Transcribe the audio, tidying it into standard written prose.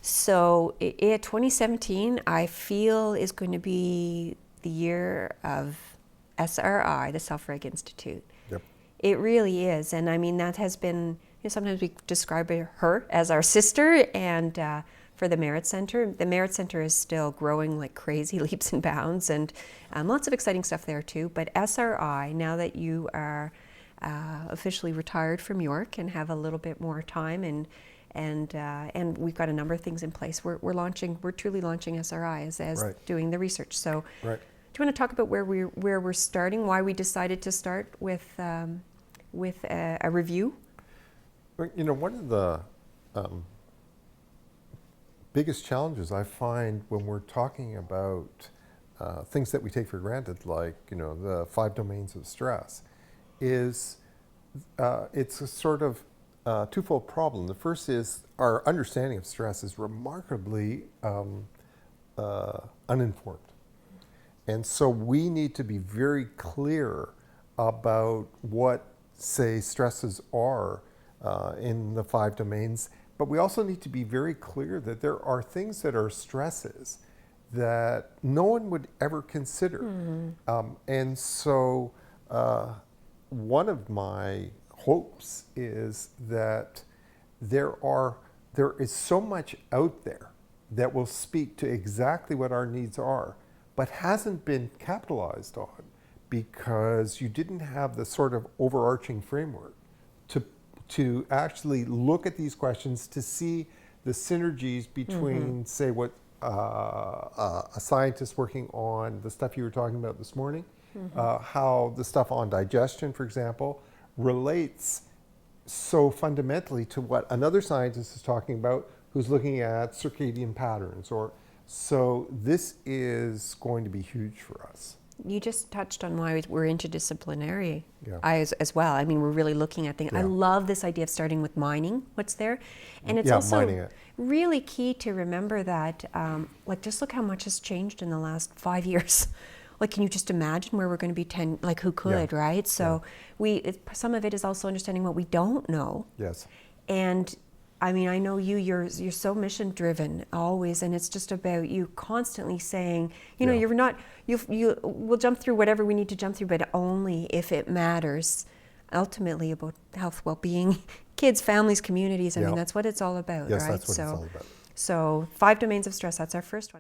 So 2017, I feel, is going to be the year of SRI, the Self-Reg Institute. Yep. It really is. And I mean, that has been, sometimes we describe her as our sister. And for the Merit Center is still growing like crazy, leaps and bounds, and lots of exciting stuff there too. But SRI, now that you are officially retired from York and have a little bit more time, and we've got a number of things in place. We're truly launching SRI as Right. doing the research. So, Right. do you want to talk about where we're starting? Why we decided to start with a review? Well, one of the biggest challenges I find when we're talking about things that we take for granted, like the 5 domains of stress, is it's a sort of twofold problem. The first is our understanding of stress is remarkably uninformed. And so we need to be very clear about what, say, stresses are in the 5 domains. But we also need to be very clear that there are things that are stresses that no one would ever consider. And so one of my hopes is that there is so much out there that will speak to exactly what our needs are, but hasn't been capitalized on because you didn't have the sort of overarching framework to actually look at these questions to see the synergies between, say, what a scientist working on the stuff you were talking about this morning, how the stuff on digestion, for example, relates so fundamentally to what another scientist is talking about who's looking at circadian patterns. So this is going to be huge for us. You just touched on why we're interdisciplinary Yeah. as well. I mean, we're really looking at things. I Yeah. love this idea of starting with mining what's there. And it's Yeah, also mining it. really key to remember that, just look how much has changed in the last 5 years. Like, can you just imagine where we're going to be 10, like who could, Yeah. right? So some of it is also understanding what we don't know. Yes. And I mean, I know you're so mission driven always, and it's just about you constantly saying, Yeah. you're not, we'll jump through whatever we need to jump through, but only if it matters ultimately about health, well-being, kids, families, communities. I Yeah. mean, that's what it's all about, Yes, right? that's what it's all about. So 5 domains of stress, that's our first one.